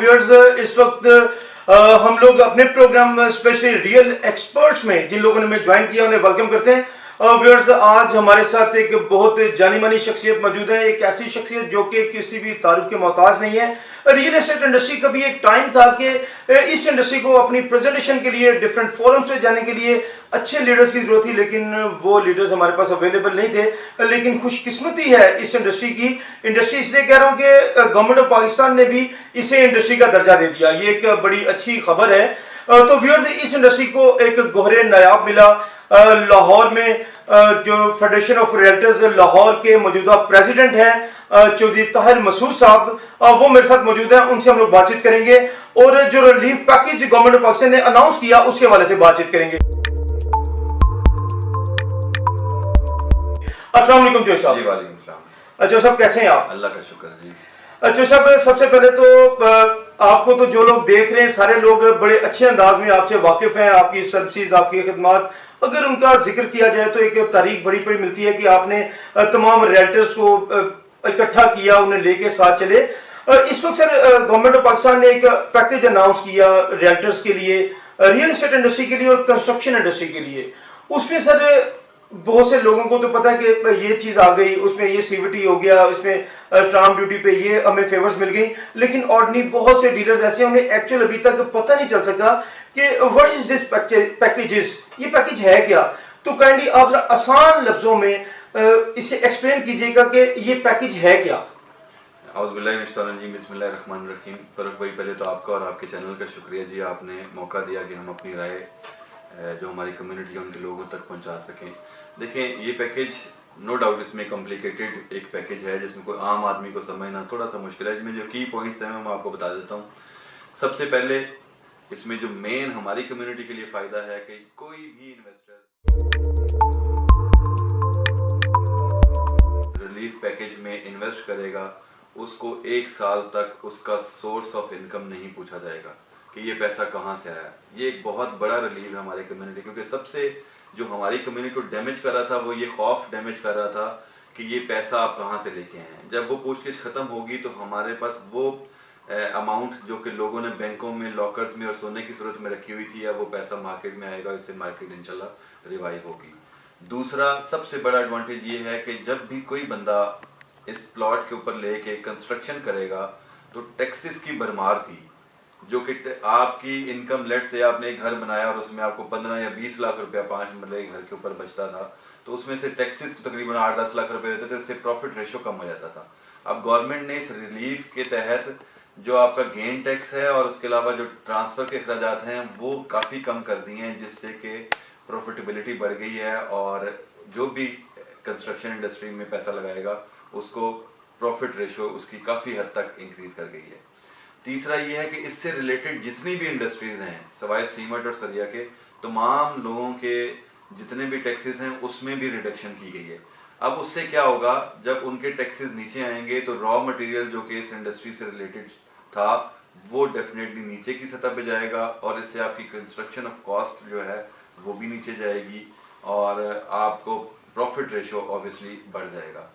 Viewers, इस वक्त हम लोग अपने प्रोग्राम स्पेशली रियल एक्सपर्ट्स में जिन लोगों ने हमें ज्वाइन किया उन्हें वेलकम करते हैं। व्यूअर्स, आज हमारे साथ एक बहुत जानी मानी शख्सियत मौजूद है, एक ऐसी शख्सियत जो कि किसी भी तारीफ के मोहताज नहीं है। रियल एस्टेट इंडस्ट्री का भी एक टाइम था कि इस इंडस्ट्री को अपनी प्रेजेंटेशन के लिए डिफरेंट फोरम्स पे जाने के लिए अच्छे लीडर्स की जरूरत थी, लेकिन वो लीडर्स हमारे पास अवेलेबल नहीं थे। लेकिन खुशकिस्मती है इस इंडस्ट्री की। इंडस्ट्री इसलिए कह रहा हूँ कि गवर्नमेंट ऑफ पाकिस्तान ने भी इसे इंडस्ट्री का दर्जा दे दिया, ये एक बड़ी अच्छी खबर है। तो व्यूअर्स, इस इंडस्ट्री को एक गोहरे नायाब मिला। लाहौर में जो फेडरेशन ऑफ रियल्टर्स लाहौर के मौजूदा प्रेसिडेंट हैं चौधरी ताहिर मसूद साहब, वो मेरे साथ मौजूद हैं। उनसे हम लोग बातचीत करेंगे और जो relief package government of Pakistan ने अनाउंस किया उसके हवाले से बातचीत करेंगे। अस्सलाम वालेकुम चौधरी साहब। वालेकुम सलाम। चौधरी साहब, कैसे हैं आप? अल्लाह का शुक्र जी। चौधरी साहब, सबसे पहले तो आपको तो जो लोग देख रहे हैं सारे लोग बड़े अच्छे अंदाज में आपसे वाकिफ हैं, आपकी सर्विसेज, आपकी खिदमत। अगर उनका जिक्र किया जाए तो एक तारीख बड़ी बड़ी मिलती है कि आपने तमाम रियल्टर्स को इकट्ठा किया, उन्हें लेके साथ चले। इस वक्त सर गवर्नमेंट ऑफ पाकिस्तान ने एक पैकेज अनाउंस किया रियल्टर्स के लिए, रियल एस्टेट इंडस्ट्री के लिए और कंस्ट्रक्शन इंडस्ट्री के लिए। उसमें सर बहुत से लोगों को तो पता है कि ये चीज़ आ गई, उसमें ये सीवीटी हो गया, उसमें स्टाम्प ड्यूटी पे ये हमें फेवर्स मिल गई, लेकिन ऑर्डिनरी बहुत से डीलर्स ऐसे उन्हें एक्चुअल अभी तक पता नहीं चल सका कि व्हाट इज दिस पैकेजेस, ये पैकेज है क्या। तो काइंडली आप जरा आसान लफ्जों में इसे एक्सप्लेन कीजिएगा कि ये पैकेज है क्या। बिस्मिल्लाहिर्रहमानिर्रहीम। फरूक भाई, पहले तो आपका और आपके चैनल का शुक्रिया जी, आपने मौका दिया कि हम अपनी राय जो हमारी कम्युनिटी है उनके लोगों तक पहुंचा सकें। देखें, ये पैकेज नो डाउट इसमें कॉम्प्लिकेटेड एक पैकेज है जिसमें कोई आम आदमी को समझना थोड़ा सा मुश्किल है। इसमें जो की पॉइंट्स हैं मैं आपको बता देता हूँ। सबसे पहले इसमें जो मेन हमारी कम्युनिटी के लिए फ़ायदा है कि कोई भी इन्वेस्टर रिलीफ पैकेज में इन्वेस्ट करेगा, उसको 1 साल तक उसका सोर्स ऑफ इनकम नहीं पूछा जाएगा कि ये पैसा कहाँ से आया। ये एक बहुत बड़ा रिलीफ है हमारी कम्युनिटी, क्योंकि सबसे जो हमारी कम्युनिटी को डैमेज कर रहा था वो ये खौफ डैमेज कर रहा था कि ये पैसा आप कहाँ से लेके आए हैं। जब वो पूछगिछ ख़त्म होगी तो हमारे पास वो अमाउंट जो कि लोगों ने बैंकों में, लॉकर्स में और सोने की सूरत में रखी हुई थी, या वो पैसा मार्केट में आएगा, इससे मार्केट इंशाल्लाह रिवाइव होगी। दूसरा सबसे बड़ा एडवांटेज ये है कि जब भी कोई बंदा इस प्लॉट के ऊपर लेके कंस्ट्रक्शन करेगा तो टैक्सेस की भरमार थी, जो कि आपकी इनकम, लेट से आपने एक घर बनाया और उसमें आपको 15 या 20 लाख रुपया 5 मरले घर के ऊपर बचता था, तो उसमें से टैक्सेस तकरीबन 8-10 लाख रुपए देते थे, उससे प्रॉफिट रेशो कम हो जाता था। अब गवर्नमेंट ने इस रिलीफ के तहत जो आपका गेन टैक्स है और उसके अलावा जो ट्रांसफ़र के अखराजात हैं वो काफ़ी कम कर दिए हैं, जिससे कि प्रॉफिटेबिलिटी बढ़ गई है और जो भी कंस्ट्रक्शन इंडस्ट्री में पैसा लगाएगा उसको प्रॉफिट रेशो उसकी काफ़ी हद तक इंक्रीज़ कर गई है। तीसरा ये है कि इससे रिलेटेड जितनी भी इंडस्ट्रीज़ हैं सवाए सीमेंट और सरिया के, तमाम लोगों के जितने भी टैक्सेस हैं उसमें भी रिडक्शन की गई है। अब उससे क्या होगा, जब उनके टैक्सेस नीचे आएंगे तो रॉ मटेरियल जो कि इस इंडस्ट्री से रिलेटेड था वो डेफिनेटली नीचे की सतह पे जाएगा और इससे आपकी कंस्ट्रक्शन ऑफ कॉस्ट जो है वो भी नीचे जाएगी और आपको प्रॉफिट रेशो ऑब्वियसली बढ़ जाएगा।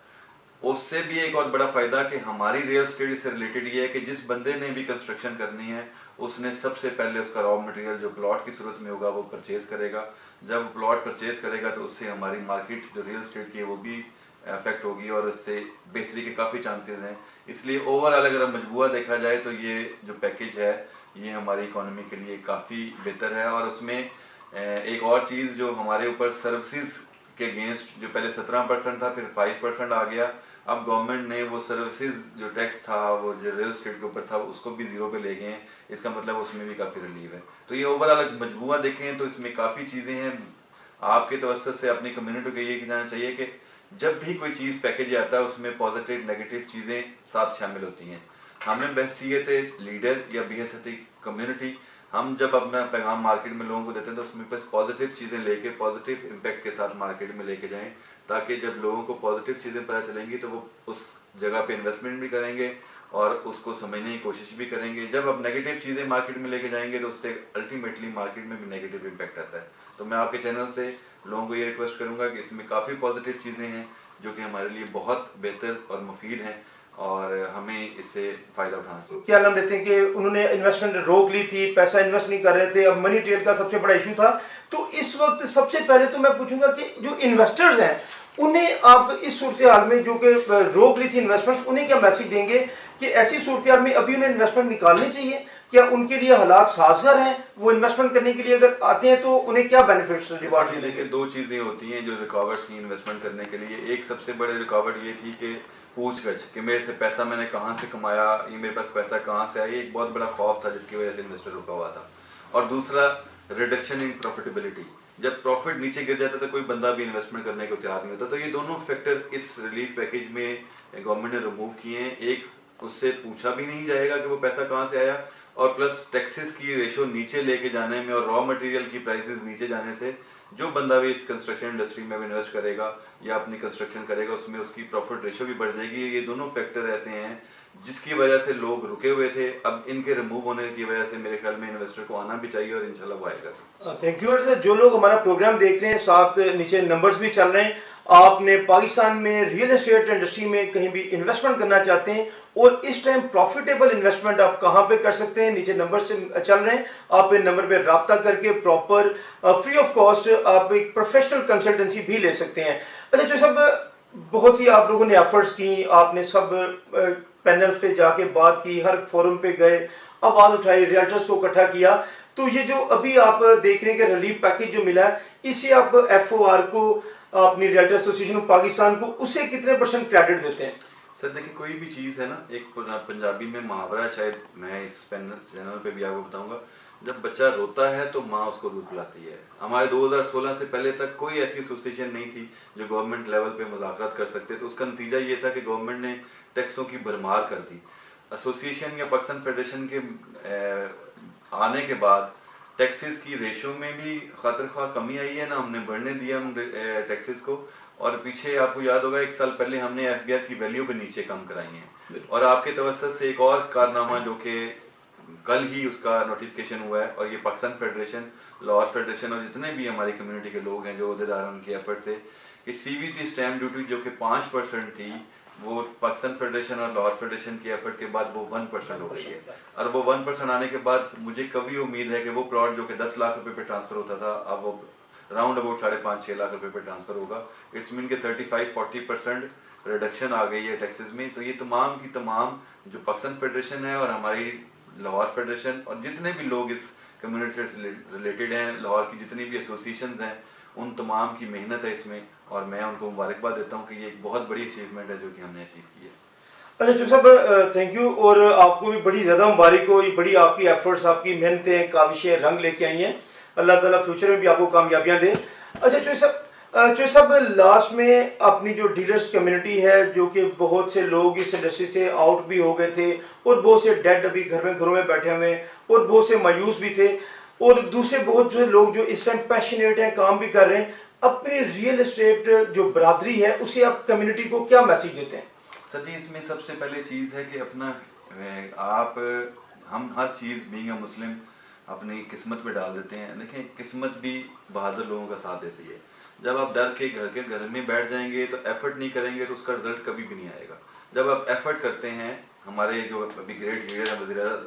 उससे भी एक और बड़ा फ़ायदा कि हमारी रियल एस्टेट से रिलेटेड ये है कि जिस बंदे ने भी कंस्ट्रक्शन करनी है उसने सबसे पहले उसका रॉ मटेरियल जो प्लॉट की सूरत में होगा वो परचेज़ करेगा। जब प्लॉट परचेज़ करेगा तो उससे हमारी मार्केट जो रियल एस्टेट की है वो भी अफेक्ट होगी और इससे बेहतरी के काफ़ी चांसेस हैं। इसलिए ओवरऑल अगर मजबूआ देखा जाए तो ये जो पैकेज है ये हमारी इकॉनमी के लिए काफ़ी बेहतर है। और उसमें एक और चीज़ जो हमारे ऊपर सर्विसेज के अगेंस्ट जो पहले 17% था फिर 5% आ गया, अब गवर्नमेंट ने वो सर्विसेज जो टैक्स था वो जो रियल एस्टेट के ऊपर था उसको भी 0 पे ले गए हैं। इसका मतलब उसमें भी काफ़ी रिलीफ है। तो ये ओवरऑल मजबूआ देखें तो इसमें काफ़ी चीज़ें हैं। आपके तवज्जुह से अपनी कम्युनिटी को ये कहना चाहिए कि जब भी कोई चीज़ पैकेज आता है उसमें पॉजिटिव नेगेटिव चीज़ें साथ शामिल होती हैं। हमें बहसीयत लीडर या बहसीयत कम्युनिटी हम जब अपना पैगाम मार्केट में लोगों को देते हैं तो उसमें बस पॉजिटिव चीज़ें लेके पॉजिटिव इम्पैक्ट के साथ मार्केट में लेके जाएं, ताकि जब लोगों को पॉजिटिव चीज़ें पता चलेंगी तो वो उस जगह पे इन्वेस्टमेंट भी करेंगे और उसको समझने की कोशिश भी करेंगे। जब आप नेगेटिव चीज़ें मार्केट में लेके जाएंगे तो उससे अल्टीमेटली मार्केट में भी नेगेटिव इम्पैक्ट आता है। तो मैं आपके चैनल से लोगों को ये रिक्वेस्ट करूँगा कि इसमें काफ़ी पॉजिटिव चीज़ें हैं जो कि हमारे लिए बहुत बेहतर और मुफीद हैं और हमें इससे फ़ायदा उठाना चाहिए। क्या नाम लेते हैं कि उन्होंने इन्वेस्टमेंट रोक ली थी, पैसा इन्वेस्ट नहीं कर रहे थे, अब मनी ट्रेल का सबसे बड़ा इशू था। तो इस वक्त सबसे पहले तो मैं पूछूंगा कि जो इन्वेस्टर्स हैं उन्हें आप इस सूरत हाल में जो कि रोक ली थी इन्वेस्टमेंट्स, उन्हें क्या मैसेज देंगे कि ऐसी सूरत हाल में अभी उन्हें इन्वेस्टमेंट निकालनी चाहिए? क्या उनके लिए हालात साजगार हैं? वो इन्वेस्टमेंट करने के लिए अगर आते हैं तो उन्हें क्या बेनिफिट्स रिवार्ड देखिए मिलेंगे? दो चीज़ें होती हैं जो रुकावट थी इन्वेस्टमेंट करने के लिए। एक सबसे बड़ी रुकावट ये थी कि पूछगछ कि मेरे से पैसा मैंने कहाँ से कमाया, ये मेरे पास पैसा कहाँ से आया, ये एक बहुत बड़ा खौफ था जिसकी वजह से इन्वेस्टर रुका हुआ था। और दूसरा रिडक्शन इन प्रॉफिटेबिलिटी, जब प्रॉफिट नीचे गिर जाता था कोई बंदा भी इन्वेस्टमेंट करने को तैयार नहीं होता। तो ये दोनों फैक्टर इस रिलीफ पैकेज में गवर्नमेंट ने रिमूव किए हैं। एक उससे पूछा भी नहीं जाएगा कि वो पैसा कहाँ से आया, और प्लस टैक्सेस की रेशो नीचे लेके जाने में और रॉ मटेरियल की प्राइसेस नीचे जाने से जो बंदा भी इस कंस्ट्रक्शन इंडस्ट्री में इन्वेस्ट करेगा या अपनी कंस्ट्रक्शन करेगा उसमें उसकी प्रॉफिट रेशो भी बढ़ जाएगी। ये दोनों फैक्टर ऐसे हैं जिसकी वजह से लोग रुके हुए थे। अब इनके रिमूव होने की वजह से मेरे ख्याल में इन्वेस्टर को आना भी चाहिए और इंशाल्लाह वो आएगा। Thank you sir. जो लोग हमारा प्रोग्राम देख रहे हैं, साथ नीचे नंबर्स भी चल रहे हैं, आपने पाकिस्तान में रियल एस्टेट इंडस्ट्री में कहीं भी इन्वेस्टमेंट करना चाहते हैं और इस टाइम प्रॉफिटेबल इन्वेस्टमेंट आप कहां पे कर सकते हैं, नीचे नंबर से चल रहे हैं, आप इन नंबर पे राब्ता करके प्रॉपर फ्री ऑफ कॉस्ट आप एक प्रोफेशनल कंसल्टेंसी भी ले सकते हैं। अच्छा, जो सब बहुत सी आप लोगों ने एफर्ट्स की, आपने सब पैनल्स पे जाके बात की, हर फोरम पे गए, आवाज उठाई, रियल्टर्स को इकट्ठा किया, तो ये जो अभी आप देख रहे हैं कि रिलीफ पैकेज जो मिला है, इसे आप FOR को, अपनी रियल्टर एसोसिएशन ऑफ पाकिस्तान को, उसे कितने % क्रेडिट देते हैं? सर देखिए कोई भी चीज़ है ना, एक पंजाबी में मुहावरा है, शायद मैं इस चैनल पे भी आपको बताऊंगा, जब बच्चा रोता है तो माँ उसको दूध पिलाती है। हमारे 2016 से पहले तक कोई ऐसी एसोसिएशन नहीं थी जो गवर्नमेंट लेवल पे मुज़ाकरात कर सकते। तो उसका नतीजा ये था कि गवर्नमेंट ने टैक्सों की भरमार कर दी। एसोसिएशन या पाकिस्तान फेडरेशन के आने के बाद टैक्सेस की रेशो में भी खातिर ख्वाह कमी आई है ना, हमने बढ़ने दिया हम टैक्सेस को। और पीछे आपको याद होगा 1 साल पहले हमने FBR की वैल्यू भी नीचे कम कराई है। और आपके तवज्जुह से एक और कारनामा जो कि कल ही उसका नोटिफिकेशन हुआ है, और ये पाकिस्तान फेडरेशन, लाहौर फेडरेशन और जितने भी हमारी कम्युनिटी के लोग हैं जो अहदेदार हैं उनके एफर्ट से, कि CVT स्टैम्प ड्यूटी जो कि 5% थी वो पाकिस्तान फेडरेशन और लाहौर फेडरेशन के एफर्ट के बाद वो 1% हो गई है। और वो 1% आने के बाद मुझे कभी उम्मीद है कि वो प्लॉट जो कि 10 लाख रुपए पे ट्रांसफर होता था अब वो राउंड अबाउट 5.5-6 लाख रुपए पे ट्रांसफर होगा। इट्स मीन के 35-40% रिडक्शन आ गई है टैक्सेस में। तो ये तमाम की तमाम जो पाकिस्तान फेडरेशन है और हमारी लाहौर फेडरेशन और जितने भी लोग इस कम्युनिटी से रिलेटेड हैं, लाहौर की जितनी भी एसोसिएशंस हैं, उन तमाम की मेहनत है इसमें, और मैं उनको मुबारकबाद देता हूँ कि ये एक बहुत बड़ी अचीवमेंट है जो कि हमने अचीव की है। अच्छा जो साहब, थैंक यू, और आपको भी बड़ी ज़्यादा मुबारक हो। ये बड़ी आपकी एफर्ट्स, आपकी मेहनतें काविशें रंग लेके आई हैं। अल्लाह ताला फ्यूचर में भी आपको कामयाबियाँ दे। अच्छा जो सब लास्ट में अपनी जो डीलर्स कम्युनिटी है, जो कि बहुत से लोग इस इंडस्ट्री से आउट भी हो गए थे और बहुत से डेड अभी घरों में बैठे हुए और बहुत से मायूस भी थे, और दूसरे बहुत जो लोग जो इस टाइम पैशनेट हैं, काम भी कर रहे हैं, अपनी रियल एस्टेट जो बरादरी है उसे आप कम्युनिटी को क्या मैसेज देते हैं? सर जी इसमें सबसे पहले चीज़ है कि अपना हम हर चीज़ बीइंग अ मुस्लिम अपनी किस्मत पे डाल देते हैं। देखें किस्मत भी बहादुर लोगों का साथ देती है। जब आप डर के घर में बैठ जाएंगे तो एफर्ट नहीं करेंगे तो उसका रिजल्ट कभी भी नहीं आएगा। जब आप एफर्ट करते हैं, हमारे जो अभी ग्रेट लीडर हैं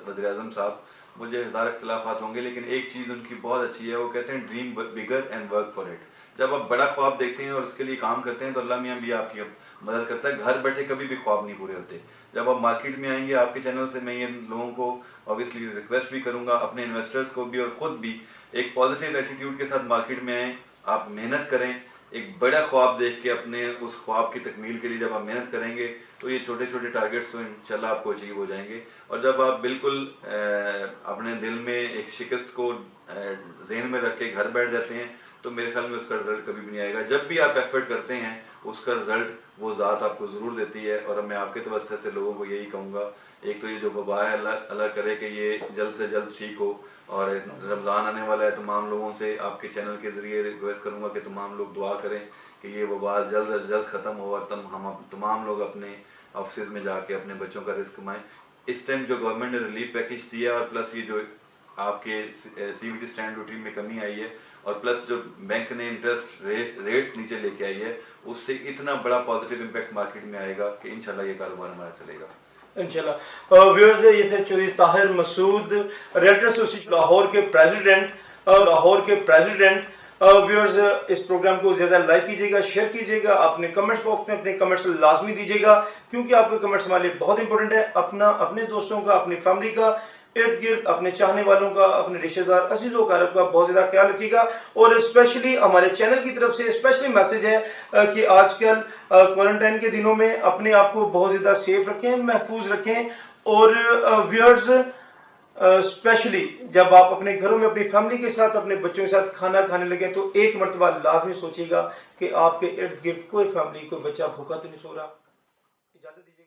वज़ीर आज़म साहब, मुझे हज़ार इख्तलाफात होंगे लेकिन एक चीज़ उनकी बहुत अच्छी है, वो कहते हैं dream bigger and work for it. जब आप बड़ा ख्वाब देखते हैं और उसके लिए काम करते हैं तो अल्लाह मियाँ भी आपकी मदद करता है। घर बैठे कभी भी ख्वाब नहीं पूरे होते। जब आप मार्केट में आएंगे, आपके चैनल से मैं ये लोगों को ऑब्वियसली रिक्वेस्ट भी करूंगा, अपने इन्वेस्टर्स को भी और ख़ुद भी एक पॉजिटिव एटीट्यूड के साथ मार्केट में आएँ, आप मेहनत करें, एक बड़ा ख्वाब देख के अपने उस ख्वाब की तकमील के लिए जब आप मेहनत करेंगे तो ये छोटे छोटे टारगेट्स तो इंशाल्लाह आपको अचीव हो जाएंगे। और जब आप बिल्कुल अपने दिल में एक शिकस्त को जहन में रख के घर बैठ जाते हैं तो मेरे ख्याल में उसका रिजल्ट कभी भी नहीं आएगा। जब भी आप एफर्ट करते हैं उसका रिजल्ट वो ज़ात आपको ज़रूर देती है। और मैं आपके तवज्जो से लोगों को यही कहूँगा, एक तो ये जो वबा है अल्लाह करे कि ये जल्द से जल्द ठीक हो। और रमज़ान आने वाला है, तमाम लोगों से आपके चैनल के ज़रिए रिक्वेस्ट करूँगा कि तमाम लोग दुआ करें कि ये वबा जल्द से जल्द ख़त्म हो और हम तमाम लोग अपने ऑफिस में जाके अपने बच्चों का रिस्क कमाएँ। इस टाइम जो गवर्नमेंट ने रिलीफ पैकेज दिया और प्लस ये जो आपके CVT स्टैंड रूटीन में कमी आई है, और प्लस जो बैंक ने इंटरेस्ट रेट्स नीचे लेके आई है, उससे इतना बड़ा पॉजिटिव इम्पैक्ट मार्केट में आएगा कि इंशाल्लाह ये कारोबार हमारा चलेगा इंशाल्लाह। व्यूअर्स, ये थे चौधरी ताहिर मसूद, रियल्टर एसोसिएशन लाहौर के प्रेसिडेंट। व्यूअर्स, इस प्रोग्राम को ज़्यादा लाइक कीजिएगा, शेयर कीजिएगा, अपने कमेंट्स बॉक्स में अपने कमेंट्स लाजमी दीजिएगा, क्योंकि आपके कमेंट्स हमारे लिए बहुत इंपॉर्टेंट है। अपने दोस्तों का, अपनी फैमिली का, इर्द गिर्द अपने चाहने वालों का, अपने रिश्तेदार अजीज़ों कारब का बहुत ज़्यादा ख्याल रखिएगा। और स्पेशली हमारे चैनल की तरफ से स्पेशली मैसेज है कि आजकल क्वारंटाइन के दिनों में अपने आप को बहुत ज़्यादा सेफ रखें, महफूज रखें। और व्यूअर्स, स्पेशली जब आप अपने घरों में अपनी फैमिली के साथ, अपने बच्चों के साथ खाना खाने लगे, तो एक मरतबा लाजमी सोचिएगा कि आपके इर्द गिर्द कोई फैमिली, कोई बच्चा भूखा तो नहीं सो रहा। इजाज़त दीजिए।